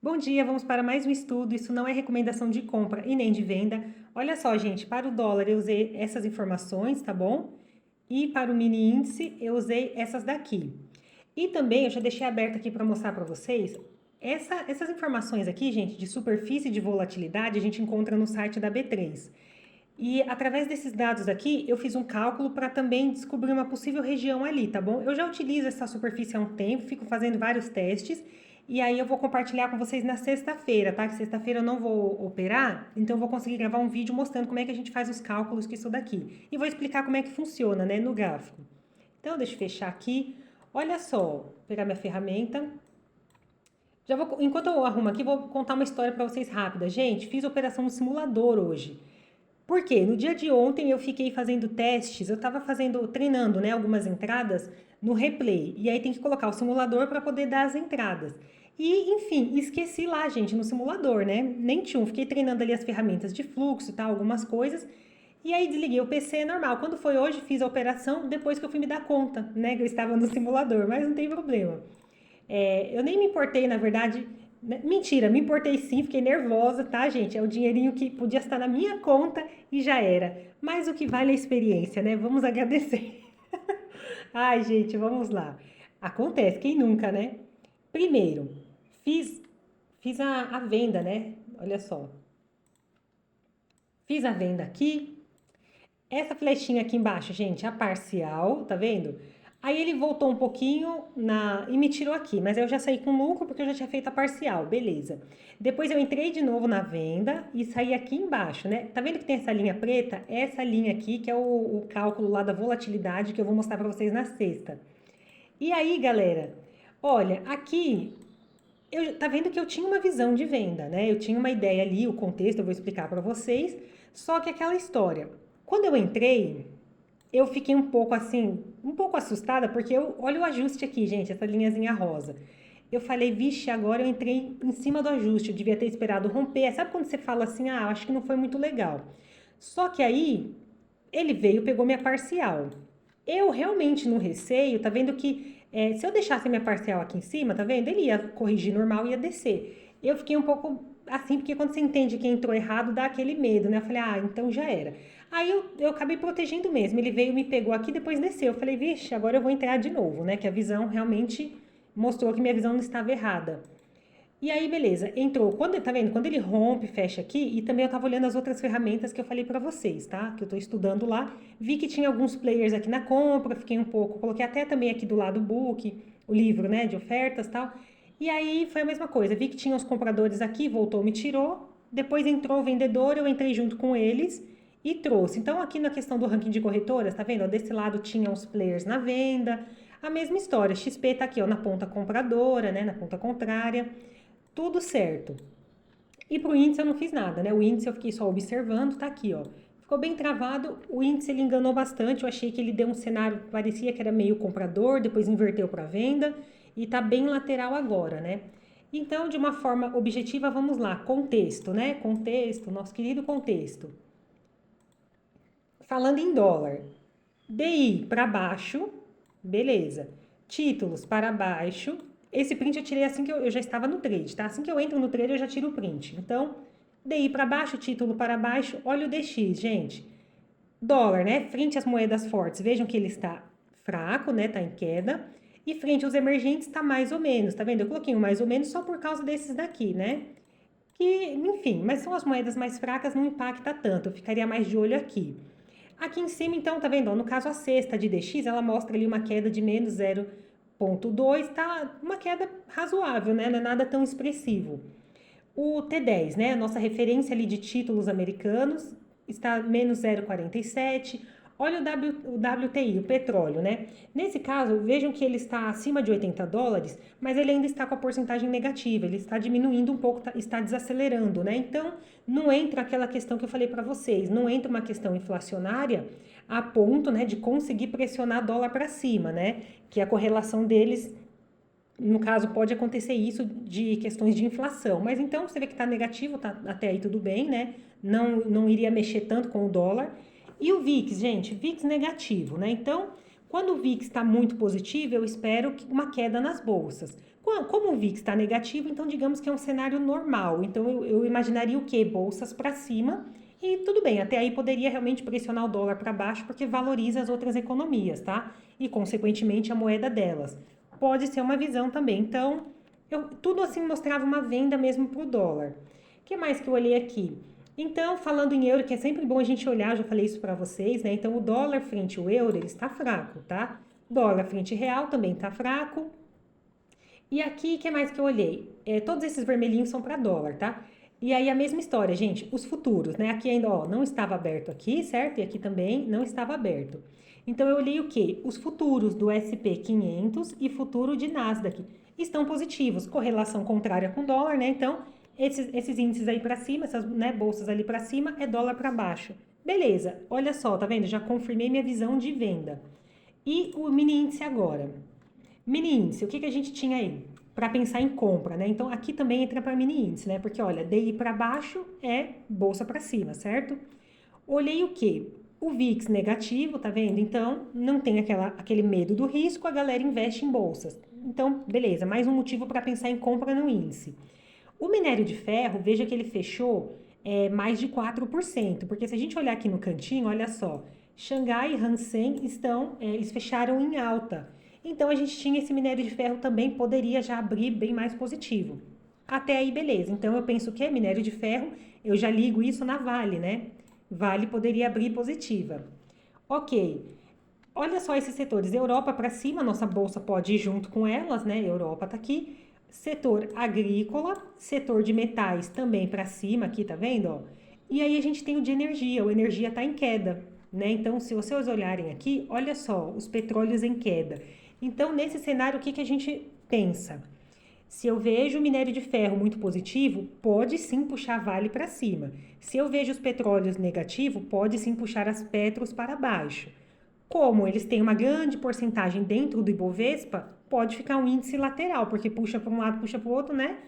Bom dia, vamos para mais um estudo. Isso não é recomendação de compra e nem de venda. Olha só, gente, para o dólar eu usei essas informações, tá bom? E para o mini índice eu usei essas daqui. E também eu já deixei aberto aqui para mostrar para vocês. Essas informações aqui, gente, de superfície de volatilidade, a gente encontra no site da B3. E através desses dados aqui, eu fiz um cálculo para também descobrir uma possível região ali, tá bom? Eu já utilizo essa superfície há um tempo, fico fazendo vários testes, e aí eu vou compartilhar com vocês na sexta-feira, tá? Que sexta-feira eu não vou operar, então eu vou conseguir gravar um vídeo mostrando como é que a gente faz os cálculos com isso daqui. E vou explicar como é que funciona, né, no gráfico. Então, deixa eu fechar aqui. Olha só, vou pegar minha ferramenta. Enquanto eu arrumo aqui, vou contar uma história para vocês rápida. Gente, fiz operação no simulador hoje. Por quê? No dia de ontem eu fiquei fazendo testes, eu estava treinando, né, algumas entradas no replay. E aí tem que colocar o simulador para poder dar as entradas. E, enfim, esqueci lá, gente, no simulador, né? Nem tinha, fiquei treinando ali as ferramentas de fluxo e tal, algumas coisas. E aí desliguei o PC normal. Quando foi hoje, fiz a operação, depois que eu fui me dar conta, né, que eu estava no simulador, mas não tem problema. Eu nem me importei, na verdade. Mentira, me importei sim, fiquei nervosa, tá, gente? É o dinheirinho que podia estar na minha conta e já era. Mas o que vale é a experiência, né? Vamos agradecer. Ai, gente, vamos lá. Acontece, quem nunca, né? Primeiro, fiz, fiz a venda, né? Olha só. Fiz a venda aqui. Essa flechinha aqui embaixo, gente, a parcial, tá vendo? Aí ele voltou um pouquinho e me tirou aqui, mas eu já saí com lucro porque eu já tinha feito a parcial, beleza. Depois eu entrei de novo na venda e saí aqui embaixo, né? Tá vendo que tem essa linha preta? Essa linha aqui que é o cálculo lá da volatilidade que eu vou mostrar pra vocês na sexta. E aí, galera, olha, aqui tá vendo que eu tinha uma visão de venda, né? Eu tinha uma ideia ali, o contexto eu vou explicar para vocês. Só que aquela história, quando eu entrei, eu fiquei um pouco assim, um pouco assustada, porque olha o ajuste aqui, gente, essa linhazinha rosa. Eu falei, vixe, agora eu entrei em cima do ajuste, eu devia ter esperado romper. Sabe quando você fala assim, ah, acho que não foi muito legal. Só que aí ele veio, pegou minha parcial. Eu realmente no receio, tá vendo que se eu deixasse minha parcial aqui em cima, tá vendo? Ele ia corrigir normal e ia descer. Eu fiquei um pouco assim, porque quando você entende que entrou errado, dá aquele medo, né? Eu falei, ah, então já era. Aí eu acabei protegendo mesmo. Ele veio, me pegou aqui, depois desceu. Eu falei, vixe, agora eu vou entrar de novo, né? Que a visão realmente mostrou que minha visão não estava errada. E aí, beleza, entrou. Tá vendo? Quando ele rompe, fecha aqui, e também eu tava olhando as outras ferramentas que eu falei pra vocês, tá? Que eu tô estudando lá. Vi que tinha alguns players aqui na compra, fiquei um pouco, coloquei até também aqui do lado o book, o livro, né, de ofertas e tal. E aí foi a mesma coisa. Vi que tinha os compradores aqui, voltou, me tirou. Depois entrou o vendedor, eu entrei junto com eles e trouxe. Então, aqui na questão do ranking de corretoras, tá vendo? Ó, desse lado tinha os players na venda. A mesma história. XP tá aqui, ó, na ponta compradora, né, na ponta contrária. Tudo certo. E para o índice eu não fiz nada, né? O índice eu fiquei só observando, tá aqui, ó. Ficou bem travado, o índice ele enganou bastante, eu achei que ele deu um cenário, parecia que era meio comprador, depois inverteu para venda e tá bem lateral agora, né? Então, de uma forma objetiva, vamos lá, contexto, né? Contexto, nosso querido contexto. Falando em dólar, DI para baixo, beleza. Títulos para baixo. Esse print eu tirei assim que eu já estava no trade, tá? Assim que eu entro no trade, eu já tiro o print. Então, DI para baixo, título para baixo. Olha o DX, gente. Dólar, né? Frente às moedas fortes, vejam que ele está fraco, né? Tá em queda. E frente aos emergentes tá mais ou menos, tá vendo? Eu coloquei um mais ou menos só por causa desses daqui, né? Que, enfim, mas são as moedas mais fracas, não impacta tanto. Eu ficaria mais de olho aqui. Aqui em cima, então, tá vendo? No caso, a cesta de DX, ela mostra ali uma queda de menos 0,2, tá uma queda razoável, né? Não é nada tão expressivo. O T10, né? A nossa referência ali de títulos americanos, está menos 0,47. Olha o WTI, o petróleo, né? Nesse caso, vejam que ele está acima de 80 dólares, mas ele ainda está com a porcentagem negativa, ele está diminuindo um pouco, está desacelerando, né? Então, não entra aquela questão que eu falei para vocês, não entra uma questão inflacionária a ponto, né, de conseguir pressionar dólar para cima, né? Que a correlação deles no caso, pode acontecer isso de questões de inflação. Mas então você vê que está negativo, tá até aí tudo bem, né? Não iria mexer tanto com o dólar. E o VIX, gente, VIX negativo, né? Então, quando o VIX está muito positivo, eu espero uma queda nas bolsas. Como o VIX está negativo, então digamos que é um cenário normal. Então eu imaginaria o quê? Bolsas para cima. E tudo bem, até aí poderia realmente pressionar o dólar para baixo, porque valoriza as outras economias, tá? E, consequentemente, a moeda delas. Pode ser uma visão também. Então, tudo assim mostrava uma venda mesmo para o dólar. O que mais que eu olhei aqui? Então, falando em euro, que é sempre bom a gente olhar, já falei isso para vocês, né? Então, o dólar frente ao euro, ele está fraco, tá? Dólar frente ao real também está fraco. E aqui, o que mais que eu olhei? Todos esses vermelhinhos são para dólar, tá? E aí a mesma história, gente, os futuros, né? Aqui ainda, ó, não estava aberto aqui, certo? E aqui também não estava aberto. Então eu olhei o quê? Os futuros do SP500 e futuro de Nasdaq estão positivos, correlação contrária com o dólar, né? Então, esses índices aí para cima, essas, né, bolsas ali para cima, é dólar para baixo. Beleza, olha só, tá vendo? Já confirmei minha visão de venda. E o mini índice agora. Mini índice, o que a gente tinha aí? Para pensar em compra, né? Então aqui também entra para mini índice, né? Porque olha, DI para baixo é bolsa para cima, certo? Olhei o quê? O VIX negativo, tá vendo? Então não tem aquele medo do risco, a galera investe em bolsas. Então, beleza, mais um motivo para pensar em compra no índice. O minério de ferro, veja que ele fechou mais de 4%, porque se a gente olhar aqui no cantinho, olha só, Xangai e Hansen eles fecharam em alta. Então a gente tinha esse minério de ferro também, poderia já abrir bem mais positivo. Até aí, beleza. Então eu penso que é minério de ferro, eu já ligo isso na Vale, né? Vale poderia abrir positiva. Ok. Olha só esses setores. Europa para cima, nossa bolsa pode ir junto com elas, né? Europa tá aqui. Setor agrícola, setor de metais também para cima, aqui, tá vendo? Ó? E aí a gente tem o de energia. O energia tá em queda, né? Então, se vocês olharem aqui, olha só, os petróleos em queda. Então, nesse cenário, o que a gente pensa? Se eu vejo o minério de ferro muito positivo, pode sim puxar a Vale para cima. Se eu vejo os petróleos negativo, pode sim puxar as Petros para baixo. Como eles têm uma grande porcentagem dentro do Ibovespa, pode ficar um índice lateral, porque puxa para um lado, puxa para o outro, né?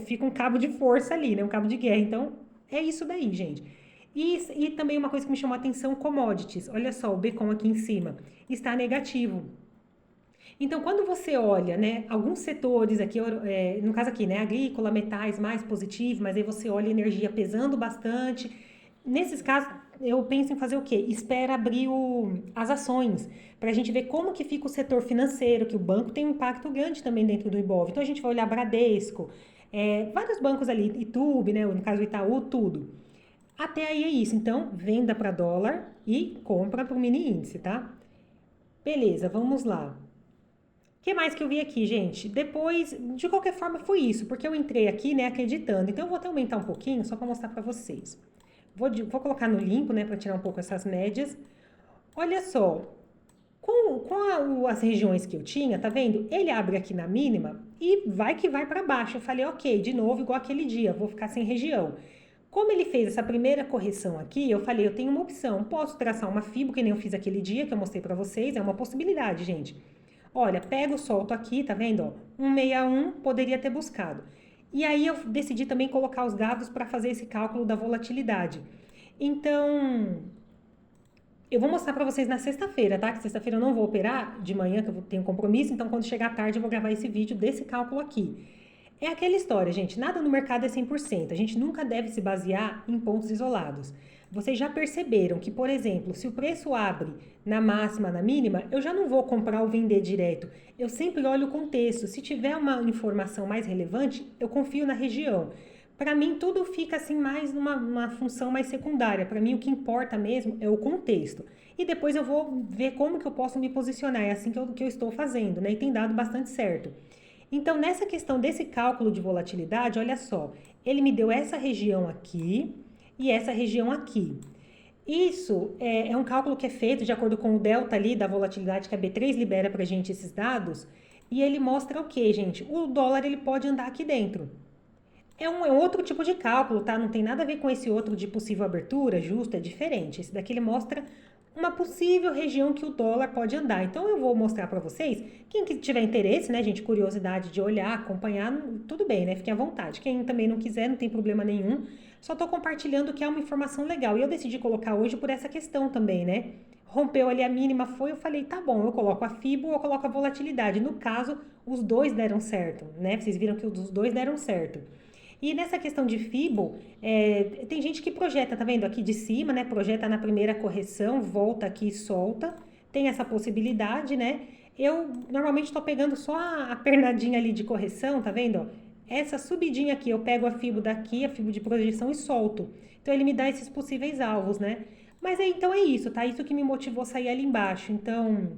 Fica um cabo de força ali, né? Um cabo de guerra. Então, é isso daí, gente. E também uma coisa que me chamou a atenção, commodities. Olha só, o Becom aqui em cima está negativo. Então, quando você olha, né, alguns setores aqui, no caso aqui, né, agrícola, metais mais positivo, mas aí você olha energia pesando bastante. Nesses casos, eu penso em fazer o quê? Espera abrir as ações, para a gente ver como que fica o setor financeiro, que o banco tem um impacto grande também dentro do Ibov. Então, a gente vai olhar Bradesco, vários bancos ali, Itube, né, no caso do Itaú, tudo. Até aí é isso. Então, venda para dólar e compra para o mini índice, tá? Beleza, vamos lá. O que mais que eu vi aqui, gente? Depois, de qualquer forma, foi isso, porque eu entrei aqui, né, acreditando. Então, eu vou até aumentar um pouquinho, só para mostrar para vocês. Vou colocar no limpo, né, para tirar um pouco essas médias. Olha só, as regiões que eu tinha, tá vendo? Ele abre aqui na mínima e vai que vai para baixo. Eu falei, ok, de novo, igual aquele dia, vou ficar sem região. Como ele fez essa primeira correção aqui, eu falei, eu tenho uma opção. Posso traçar uma FIBO, que nem eu fiz aquele dia, que eu mostrei para vocês. É uma possibilidade, gente. Olha, pego, solto aqui, tá vendo? Ó, 161 poderia ter buscado. E aí eu decidi também colocar os dados para fazer esse cálculo da volatilidade. Então, eu vou mostrar para vocês na sexta-feira, tá? Que sexta-feira eu não vou operar de manhã, que eu tenho compromisso, então quando chegar à tarde eu vou gravar esse vídeo desse cálculo aqui. É aquela história, gente, nada no mercado é 100%, a gente nunca deve se basear em pontos isolados. Vocês já perceberam que, por exemplo, se o preço abre na máxima, na mínima, eu já não vou comprar ou vender direto. Eu sempre olho o contexto. Se tiver uma informação mais relevante, eu confio na região. Para mim, tudo fica assim mais numa função mais secundária. Para mim, o que importa mesmo é o contexto. E depois eu vou ver como que eu posso me posicionar. É assim que eu estou fazendo, né? E tem dado bastante certo. Então, nessa questão desse cálculo de volatilidade, olha só, ele me deu essa região aqui e essa região aqui. Isso é um cálculo que é feito de acordo com o delta ali da volatilidade que a B3 libera para a gente esses dados, e ele mostra o que, gente? O dólar ele pode andar aqui dentro. É um outro tipo de cálculo, tá? Não tem nada a ver com esse outro de possível abertura, justo, é diferente. Esse daqui ele mostra uma possível região que o dólar pode andar. Então eu vou mostrar para vocês, quem que tiver interesse, né, gente, curiosidade de olhar, acompanhar, tudo bem, né? Fiquem à vontade. Quem também não quiser, não tem problema nenhum. Só tô compartilhando que é uma informação legal. E eu decidi colocar hoje por essa questão também, né? rompeu ali a mínima, foi, eu falei, tá bom, eu coloco a FIBO ou eu coloco a volatilidade. No caso, os dois deram certo, né? Vocês viram que os dois deram certo. E nessa questão de FIBO, tem gente que projeta, tá vendo aqui de cima, né? Projeta na primeira correção, volta aqui e solta. Tem essa possibilidade, né? Eu normalmente estou pegando só a pernadinha ali de correção, tá vendo? Essa subidinha aqui, eu pego a FIBO daqui, a FIBO de projeção e solto. Então ele me dá esses possíveis alvos, né? Mas então é isso, tá? Isso que me motivou a sair ali embaixo. Então,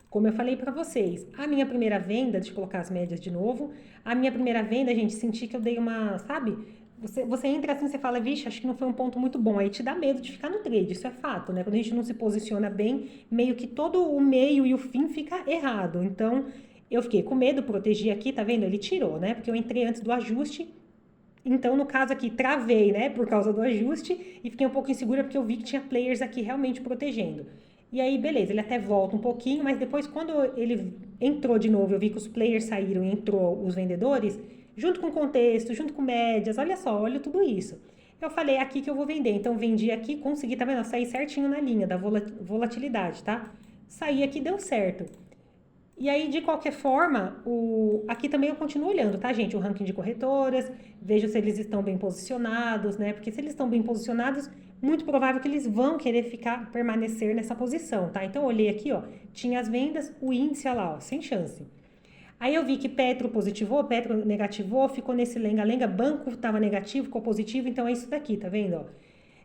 como eu falei para vocês, a minha primeira venda, deixa eu colocar as médias de novo, a minha primeira venda, gente, senti que eu dei uma, sabe? Você entra assim, você fala, vixe, acho que não foi um ponto muito bom. Aí te dá medo de ficar no trade, isso é fato, né? Quando a gente não se posiciona bem, meio que todo o meio e o fim fica errado. Então, eu fiquei com medo, protegi aqui, tá vendo? Ele tirou, né? Porque eu entrei antes do ajuste. Então, no caso aqui, travei, né, por causa do ajuste e fiquei um pouco insegura porque eu vi que tinha players aqui realmente protegendo. E aí, beleza, ele até volta um pouquinho, mas depois, quando ele entrou de novo, eu vi que os players saíram e entrou os vendedores, junto com contexto, junto com médias, olha só, olha tudo isso. Eu falei, é aqui que eu vou vender. Então, vendi aqui, consegui, tá vendo? Saí certinho na linha da volatilidade, tá? Saí aqui, deu certo. E aí, de qualquer forma, aqui também eu continuo olhando, tá, gente? O ranking de corretoras, vejo se eles estão bem posicionados, né? Porque se eles estão bem posicionados, muito provável que eles vão querer permanecer nessa posição, tá? Então, eu olhei aqui, ó, tinha as vendas, o índice, olha lá, ó, sem chance. Aí eu vi que Petro positivou, Petro negativou, ficou nesse lenga-lenga, banco estava negativo, ficou positivo, então é isso daqui, tá vendo, ó?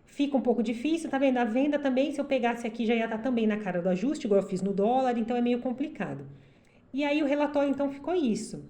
Fica um pouco difícil, tá vendo? A venda também, se eu pegasse aqui, já ia estar também na cara do ajuste, igual eu fiz no dólar, então é meio complicado. E aí o relatório, então, ficou isso.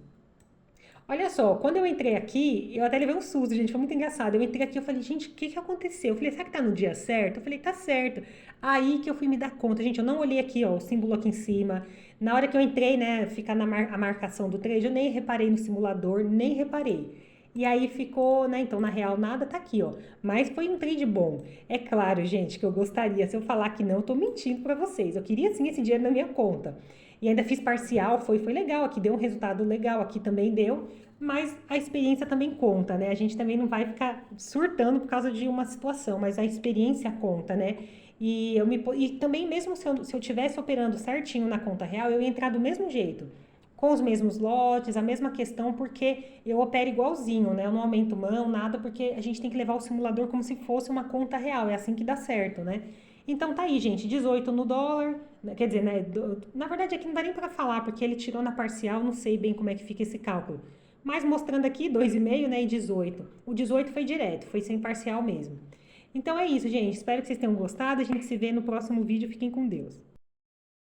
Olha só, quando eu entrei aqui, eu até levei um susto, gente, foi muito engraçado. Eu entrei aqui, eu falei, gente, o que que aconteceu? Eu falei, será que tá no dia certo? Eu falei, tá certo. Aí que eu fui me dar conta, gente, eu não olhei aqui, ó, o símbolo aqui em cima. Na hora que eu entrei, né, ficar a marcação do trade, eu nem reparei no simulador, nem reparei. E aí ficou, né, então na real nada tá aqui, ó. Mas foi um trade bom. É claro, gente, que eu gostaria, se eu falar que não, eu tô mentindo pra vocês. Eu queria sim esse dinheiro na minha conta. E ainda fiz parcial, foi legal, aqui deu um resultado legal, aqui também deu, mas a experiência também conta, né? A gente também não vai ficar surtando por causa de uma situação, mas a experiência conta, né? E também, mesmo se eu tivesse operando certinho na conta real, eu ia entrar do mesmo jeito, com os mesmos lotes, a mesma questão, porque eu opero igualzinho, né? Eu não aumento mão, nada, porque a gente tem que levar o simulador como se fosse uma conta real, é assim que dá certo, né? Então tá aí, gente, 18 no dólar, quer dizer, né? Na verdade aqui não dá nem pra falar, porque ele tirou na parcial, não sei bem como é que fica esse cálculo. Mas mostrando aqui 2,5, né, e 18. O 18 foi direto, foi sem parcial mesmo. Então é isso, gente. Espero que vocês tenham gostado. A gente se vê no próximo vídeo. Fiquem com Deus.